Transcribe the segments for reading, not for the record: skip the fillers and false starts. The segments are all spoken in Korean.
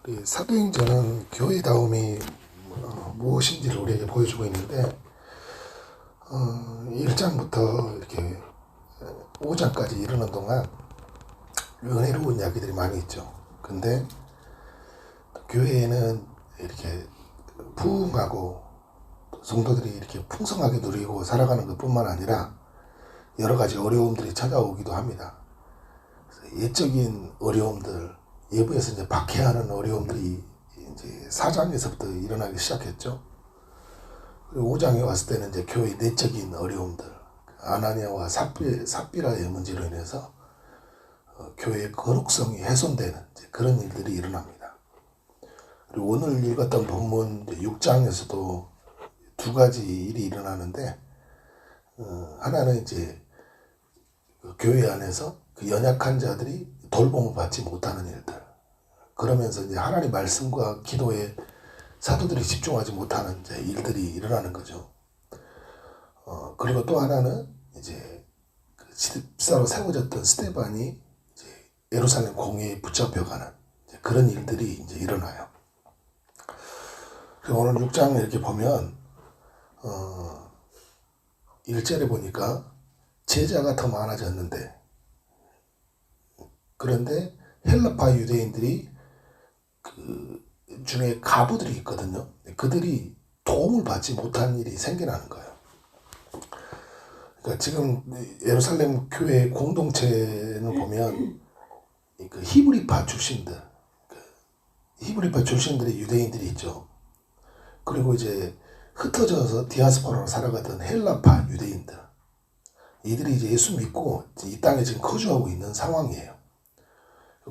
이 사도행전은 교회다움이 무엇인지를 우리에게 보여주고 있는데 1장부터 이렇게 5장까지 이르는 동안 은혜로운 이야기들이 많이 있죠. 근데 교회에는 이렇게 부흥하고 성도들이 이렇게 풍성하게 누리고 살아가는 것뿐만 아니라 여러 가지 어려움들이 찾아오기도 합니다. 예적인 어려움들, 예부에서 이제 박해하는 어려움들이 이제 4장에서부터 일어나기 시작했죠. 그리고 5장에 왔을 때는 이제 교회 내적인 어려움들, 아나니아와 삽비라의 문제로 인해서 교회의 거룩성이 훼손되는 그런 일들이 일어납니다. 그리고 오늘 읽었던 본문 6장에서도 두 가지 일이 일어나는데, 하나는 이제 교회 안에서 그 연약한 자들이 돌봄을 받지 못하는 일들, 그러면서 이제 하나님 말씀과 기도에 사도들이 집중하지 못하는 이제 일들이 일어나는 거죠. 그리고 또 하나는 이제 그 집사로 세워졌던 스데반이 이제 예루살렘 공회에 붙잡혀가는 그런 일들이 이제 일어나요. 그리고 오늘 6장을 이렇게 보면 1절에 보니까 제자가 더 많아졌는데, 그런데 헬라파 유대인들이 그 중에 가부들이 있거든요. 그들이 도움을 받지 못한 일이 생겨나는 거예요. 그러니까 지금 예루살렘 교회 공동체는 보면 그 히브리파 출신들, 히브리파 출신들의 유대인들이 있죠. 그리고 이제 흩어져서 디아스포라로 살아가던 헬라파 유대인들, 이들이 이제 예수 믿고 이 땅에 지금 거주하고 있는 상황이에요.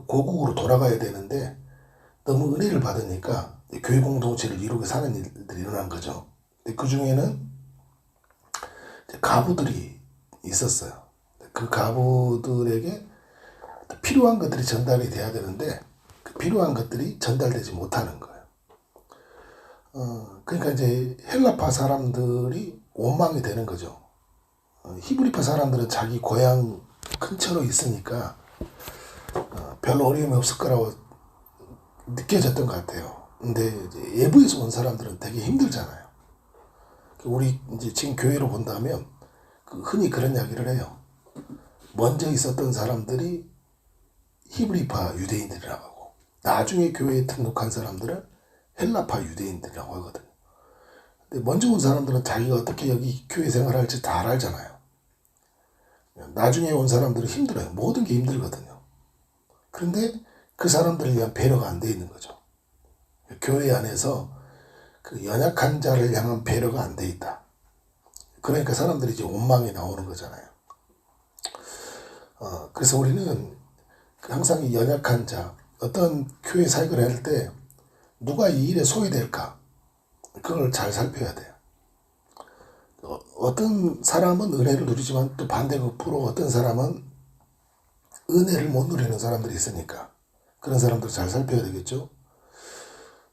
고국으로 돌아가야 되는데 너무 은혜를 받으니까 교회 공동체를 이루게 사는 일들이 일어난 거죠. 그 중에는 가부들이 있었어요. 그 가부들에게 필요한 것들이 전달이 돼야 되는데 그 필요한 것들이 전달되지 못하는 거예요. 그러니까 이제 헬라파 사람들이 원망이 되는 거죠. 히브리파 사람들은 자기 고향 근처로 있으니까 별 어려움이 없을 거라고 느껴졌던 것 같아요. 근데 이제 외부에서 온 사람들은 되게 힘들잖아요. 우리 이제 지금 교회로 본다면 흔히 그런 이야기를 해요. 먼저 있었던 사람들이 히브리파 유대인들이라고 하고, 나중에 교회에 등록한 사람들은 헬라파 유대인들이라고 하거든요. 근데 먼저 온 사람들은 자기가 어떻게 여기 교회 생활할지 다 알잖아요. 나중에 온 사람들은 힘들어요. 모든 게 힘들거든요. 그런데 그 사람들을 위한 배려가 안 돼 있는 거죠. 교회 안에서 그 연약한 자를 향한 배려가 안 돼 있다. 그러니까 사람들이 이제 원망이 나오는 거잖아요. 그래서 우리는 항상 이 연약한 자, 어떤 교회 사역을 할 때 누가 이 일에 소외될까? 그걸 잘 살펴야 돼요. 어떤 사람은 은혜를 누리지만 또 반대급부로 어떤 사람은 은혜를 못 누리는 사람들이 있으니까 그런 사람들 잘 살펴야 되겠죠.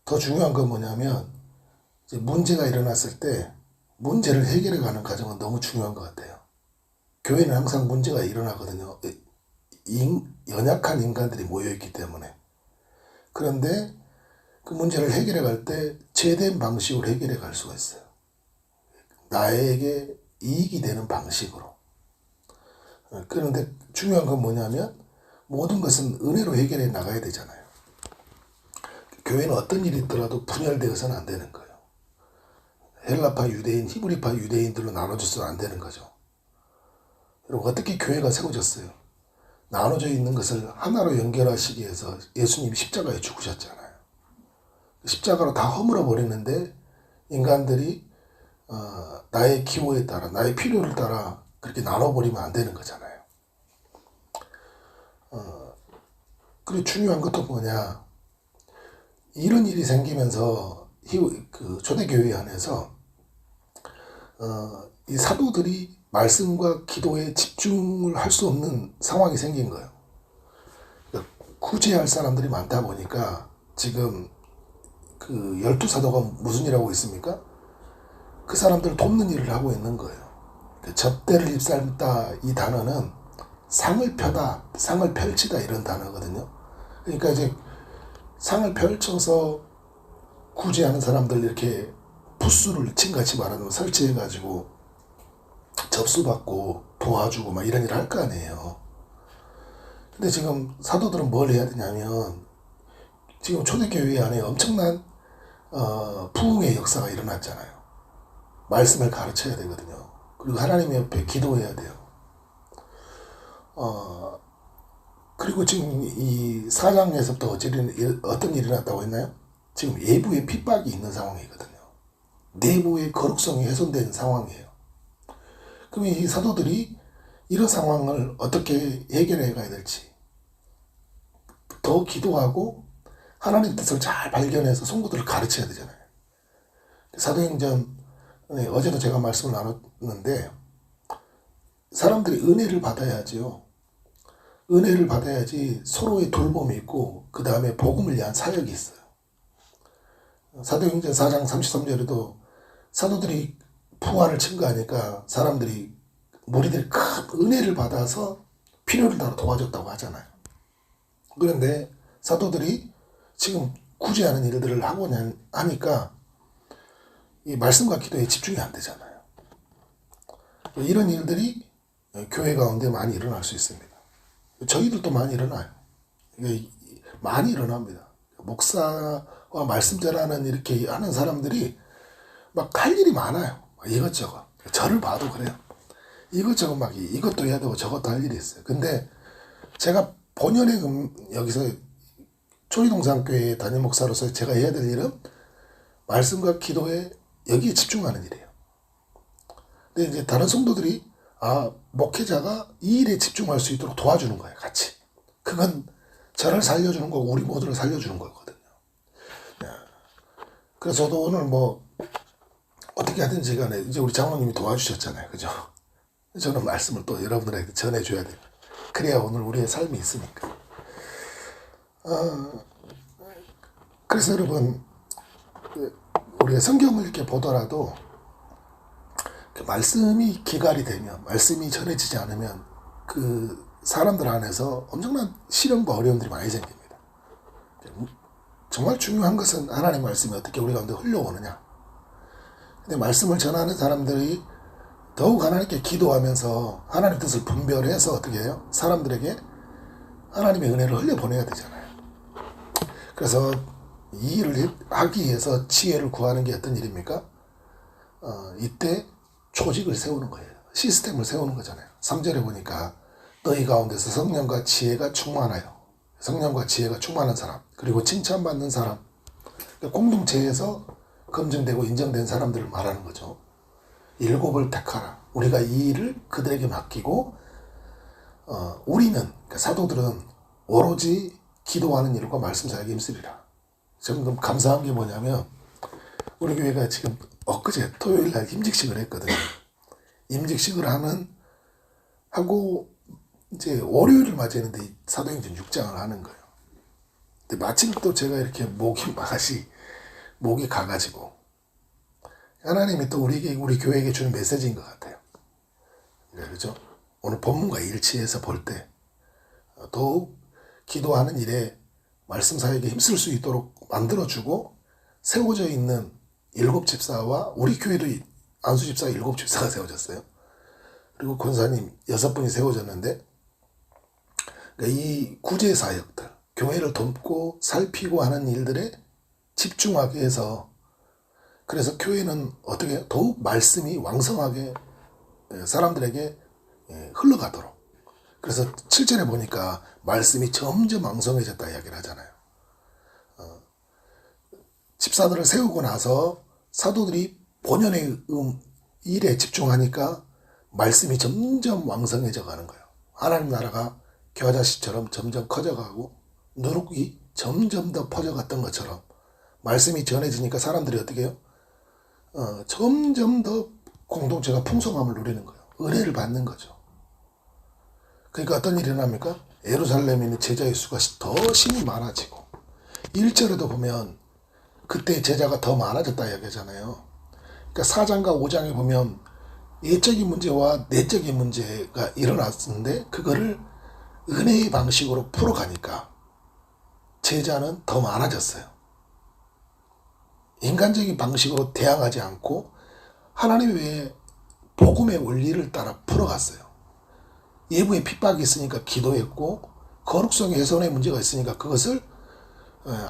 더 중요한 건 뭐냐면, 이제 문제가 일어났을 때 문제를 해결해 가는 과정은 너무 중요한 것 같아요. 교회는 항상 문제가 일어나거든요. 연약한 인간들이 모여있기 때문에. 그런데 그 문제를 해결해 갈 때 제된 방식으로 해결해 갈 수가 있어요. 나에게 이익이 되는 방식으로. 그런데 중요한 건 뭐냐면, 모든 것은 은혜로 해결해 나가야 되잖아요. 교회는 어떤 일이 있더라도 분열되어서는 안 되는 거예요. 헬라파 유대인, 히브리파 유대인들로 나눠져서는 안 되는 거죠. 여러분, 어떻게 교회가 세워졌어요? 나눠져 있는 것을 하나로 연결하시기 위해서 예수님이 십자가에 죽으셨잖아요. 십자가로 다 허물어 버리는데 인간들이 나의 기호에 따라, 나의 필요를 따라 그렇게 나눠버리면 안 되는 거잖아요. 그리고 중요한 것도 뭐냐, 이런 일이 생기면서 그 초대교회 안에서 이 사도들이 말씀과 기도에 집중을 할 수 없는 상황이 생긴 거예요. 그러니까 구제할 사람들이 많다 보니까 지금 그 12사도가 무슨 일을 하고 있습니까? 그 사람들을 돕는 일을 하고 있는 거예요. 접대를 입살다, 이 단어는 상을 펴다, 상을 펼치다 이런 단어거든요. 그러니까 이제 상을 펼쳐서 구제하는 사람들 이렇게 부스를 층같이 말하는 설치해가지고 접수받고 도와주고 막 이런 일을 할 거 아니에요. 근데 지금 사도들은 뭘 해야 되냐면 지금 초대교회 안에 엄청난 부흥의 역사가 일어났잖아요. 말씀을 가르쳐야 되거든요. 그리고 하나님 옆에 기도해야 돼요. 그리고 지금 이 사장에서부터 어떤 일이 났다고 했나요? 지금 외부에 핍박이 있는 상황이거든요. 내부의 거룩성이 훼손된 상황이에요. 그럼 이 사도들이 이런 상황을 어떻게 해결해 가야 될지 더 기도하고 하나님 뜻을 잘 발견해서 성도들을 가르쳐야 되잖아요. 사도행전 어제도 제가 말씀을 나눴는데 사람들이 은혜를 받아야지요. 은혜를 받아야지 서로의 돌봄이 있고 그 다음에 복음을 위한 사역이 있어요. 사도행전 4장 33절에도 사도들이 부활을 증거하니까 무리들이 큰 은혜를 받아서 필요를 따라 도와줬다고 하잖아요. 그런데 사도들이 지금 구제하는 일들을 하고 하니까 이 말씀과 기도에 집중이 안 되잖아요. 이런 일들이 교회 가운데 많이 일어날 수 있습니다. 저희들도 많이 일어나요. 많이 일어납니다. 목사와 말씀 전하는 이렇게 하는 사람들이 막 할 일이 많아요. 이것저것. 저를 봐도 그래요. 이것저것 막 이것도 해야 되고 저것도 할 일이 있어요. 근데 제가 본연의 여기서 초리동산교회 담임 목사로서 제가 해야 될 일은 말씀과 기도에 여기에 집중하는 일이에요. 근데 이제 다른 성도들이 목회자가 이 일에 집중할 수 있도록 도와주는 거예요. 같이. 그건 저를 살려주는 거고 우리 모두를 살려주는 거거든요. 그래서 저도 오늘 어떻게 하든지 간에 이제 우리 장로님이 도와주셨잖아요. 그죠? 저는 말씀을 또 여러분들에게 전해줘야 돼요. 그래야 오늘 우리의 삶이 있으니까. 그래서 여러분, 우리가 성경을 이렇게 보더라도 그 말씀이 기갈이 되면, 말씀이 전해지지 않으면 그 사람들 안에서 엄청난 시련과 어려움들이 많이 생깁니다. 정말 중요한 것은 하나님의 말씀이 어떻게 우리 가운데 흘러오느냐. 근데 말씀을 전하는 사람들이 더욱 하나님께 기도하면서 하나님의 뜻을 분별해서 어떻게 해요? 사람들에게 하나님의 은혜를 흘려보내야 되잖아요. 그래서 이 일을 하기 위해서 지혜를 구하는 게 어떤 일입니까? 이때 조직을 세우는 거예요. 시스템을 세우는 거잖아요. 3절에 보니까 너희 가운데서 성령과 지혜가 충만하여, 성령과 지혜가 충만한 사람, 그리고 칭찬받는 사람, 공동체에서 검증되고 인정된 사람들을 말하는 거죠. 7을 택하라. 우리가 이 일을 그들에게 맡기고 우리는, 그러니까 사도들은 오로지 기도하는 일과 말씀 사역에 힘쓰리라. 좀 감사한 게 뭐냐면 우리 교회가 지금 엊그제 토요일 날 임직식을 했거든요. 임직식을 하고 이제 월요일을 맞이했는데 사도행전 6장을 하는 거예요. 근데 마침 또 제가 이렇게 목이 가가지고 하나님이 또 우리 교회에게 주는 메시지인 것 같아요. 그렇죠? 오늘 본문과 일치해서 볼 때 더욱 기도하는 일에 말씀 사역에 힘쓸 수 있도록 만들어주고 세워져 있는 7집사와 우리 교회도 안수집사 7집사가 세워졌어요. 그리고 권사님 6분이 세워졌는데 이 구제사역들, 교회를 돕고 살피고 하는 일들에 집중하게 해서 그래서 교회는 어떻게 더욱 말씀이 왕성하게 사람들에게 흘러가도록. 그래서 7절에 보니까 말씀이 점점 왕성해졌다 이야기를 하잖아요. 집사들을 세우고 나서 사도들이 본연의 일에 집중하니까 말씀이 점점 왕성해져 가는 거예요. 하나님 나라가 겨자씨처럼 점점 커져가고 누룩이 점점 더 퍼져갔던 것처럼 말씀이 전해지니까 사람들이 어떻게 해요? 점점 더 공동체가 풍성함을 누리는 거예요. 은혜를 받는 거죠. 그러니까 어떤 일이 일어납니까? 예루살렘에 있는 제자의 수가 더 심히 많아지고 1절에도 보면 그때 제자가 더 많아졌다 이야기하잖아요. 그러니까 4장과 5장에 보면 예적인 문제와 내적인 문제가 일어났는데 그거를 은혜의 방식으로 풀어가니까 제자는 더 많아졌어요. 인간적인 방식으로 대항하지 않고 하나님 외에 복음의 원리를 따라 풀어갔어요. 예부의 핍박이 있으니까 기도했고, 거룩성 훼손의 문제가 있으니까 그것을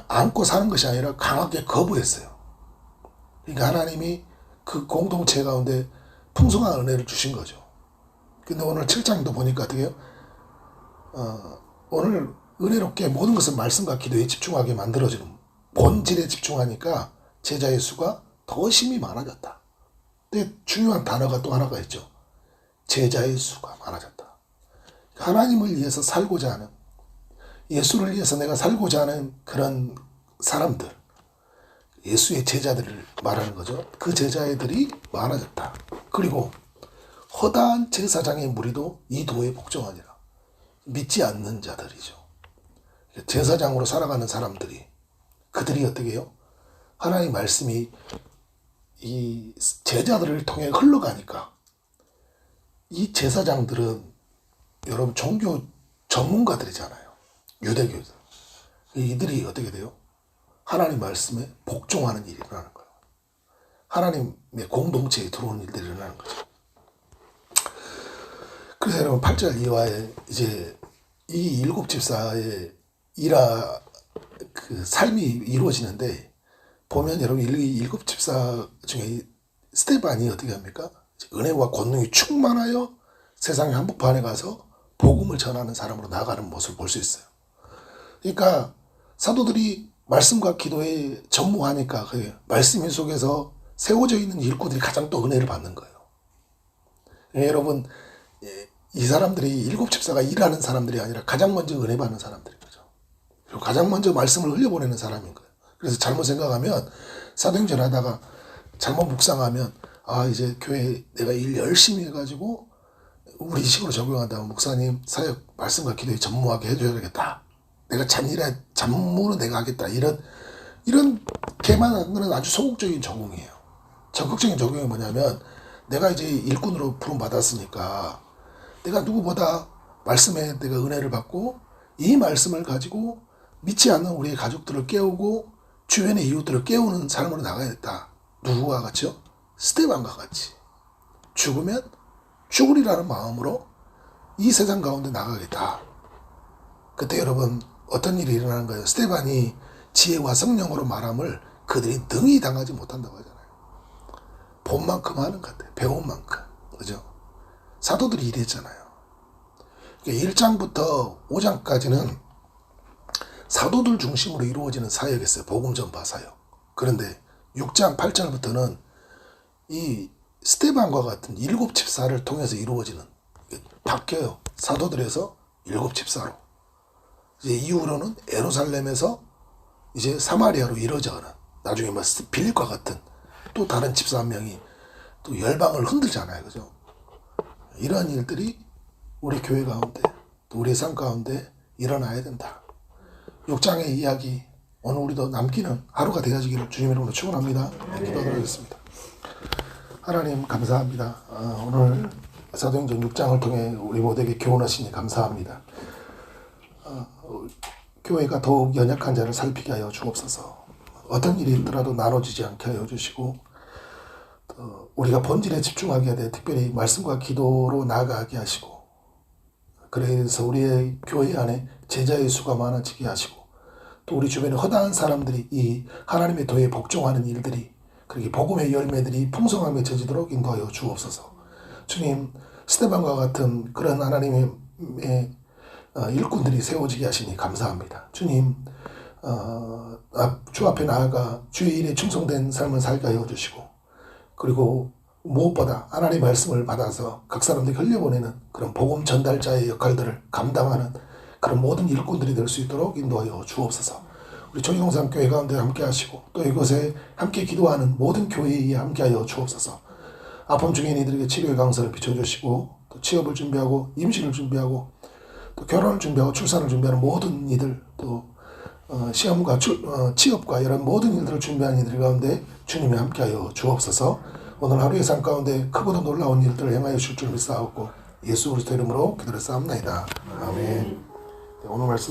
안고 사는 것이 아니라 강하게 거부했어요. 그러니까 하나님이 그 공동체 가운데 풍성한 은혜를 주신 거죠. 근데 오늘 7장도 보니까 어떻게 해요? 오늘 은혜롭게 모든 것을 말씀과 기도에 집중하게 만들어주는 본질에 집중하니까 제자의 수가 더 심히 많아졌다. 근데 중요한 단어가 또 하나가 있죠. 제자의 수가 많아졌다. 하나님을 위해서 살고자 하는, 예수를 위해서 내가 살고자 하는 그런 사람들, 예수의 제자들을 말하는 거죠. 그 제자애들이 많아졌다. 그리고 허다한 제사장의 무리도 이 도에 복종하니라. 믿지 않는 자들이죠. 제사장으로 살아가는 사람들이, 그들이 어떻게 해요? 하나님의 말씀이 이 제자들을 통해 흘러가니까 이 제사장들은 여러분 종교 전문가들이잖아요. 유대교들. 이들이 어떻게 돼요? 하나님 말씀에 복종하는 일이 일어나는 거예요. 하나님의 공동체에 들어오는 일들이 일어나는 거죠. 그래서 여러분 8절 이하에 이제 이 일곱 집사의 그 삶이 이루어지는데, 보면 여러분 이 일곱 집사 중에 스데반이 어떻게 합니까? 은혜와 권능이 충만하여 세상의 한복판에 가서 복음을 전하는 사람으로 나아가는 모습을 볼 수 있어요. 그러니까 사도들이 말씀과 기도에 전무하니까 그 말씀 속에서 세워져 있는 일꾼들이 가장 또 은혜를 받는 거예요. 여러분, 이 사람들이 일곱 집사가 일하는 사람들이 아니라 가장 먼저 은혜 받는 사람들인 거죠. 그리고 가장 먼저 말씀을 흘려보내는 사람인 거예요. 그래서 잘못 생각하면, 사도행전 하다가 잘못 묵상하면, 이제 교회 내가 일 열심히 해가지고 우리 식으로 적용한다면 목사님 사역 말씀과 기도에 전무하게 해줘야겠다. 내가 잡무는 내가 하겠다. 이런 개만한 거는 아주 소극적인 적용이에요. 적극적인 적용이 뭐냐면, 내가 이제 일꾼으로 부름 받았으니까 내가 누구보다 말씀에 내가 은혜를 받고 이 말씀을 가지고 믿지 않는 우리의 가족들을 깨우고 주변의 이웃들을 깨우는 삶으로 나가야겠다. 누구와 같이요? 스데반과 같이. 죽으면 죽으리라는 마음으로 이 세상 가운데 나가겠다. 그때 여러분 어떤 일이 일어나는 거예요? 스데반이 지혜와 성령으로 말함을 그들이 능히 당하지 못한다고 하잖아요. 본 만큼 하는 것 같아요. 배운 만큼. 그죠? 사도들이 이랬잖아요. 1장부터 5장까지는 사도들 중심으로 이루어지는 사역이었어요. 복음 전파 사역. 그런데 6장 8절부터는 이 스데반과 같은 일곱 집사를 통해서 이루어지는, 바뀌어요. 사도들에서 일곱 집사로. 이제 이후로는 예루살렘에서 이제 사마리아로 이루어져가는, 나중에 뭐 빌립과 같은 또 다른 집사 한 명이 또 열방을 흔들잖아요. 그죠? 이러한 일들이 우리 교회 가운데, 또 우리의 삶 가운데 일어나야 된다. 6장의 이야기, 오늘 우리도 남기는 하루가 되어지기를 주님의 이름으로 축원합니다. 기도하도록 하겠습니다. 하나님 감사합니다. 오늘 사도행전 6장을 통해 우리 모두에게 교훈하시니 감사합니다. 교회가 더욱 연약한 자를 살피게 하여 주옵소서. 어떤 일이 있더라도 나눠지지 않게 하여 주시고, 우리가 본질에 집중하게 하되 특별히 말씀과 기도로 나아가게 하시고, 그래서 우리의 교회 안에 제자의 수가 많아지게 하시고, 또 우리 주변에 허다한 사람들이 이 하나님의 도에 복종하는 일들이, 그렇게 복음의 열매들이 풍성하게 젖지도록 인도하여 주옵소서. 주님, 스데반과 같은 그런 하나님의 일꾼들이 세워지게 하시니 감사합니다. 주님, 주 앞에 나아가 주의 일에 충성된 삶을 살게 하여 주시고, 그리고 무엇보다 하나님의 말씀을 받아서 각 사람들이 흘려보내는 그런 복음 전달자의 역할들을 감당하는 그런 모든 일꾼들이 될 수 있도록 인도하여 주옵소서. 우리 조희동산 교회 가운데 함께 하시고, 또 이곳에 함께 기도하는 모든 교회에 함께 하여 주옵소서. 아픔 중인 이들에게 치료의 강선을 비춰주시고, 또 취업을 준비하고 임신을 준비하고 또 결혼을 준비하고 출산을 준비하는 모든 이들, 또 시험과 취업과 이런 모든 일들을 준비하는 이들 가운데 주님이 함께하여 주옵소서. 오늘 하루의 삶 가운데 크고도 놀라운 일들을 행하여 주실 줄 믿사옵고 예수 그리스도 이름으로 기도를 쌓옵나이다. 아멘. 오늘 말씀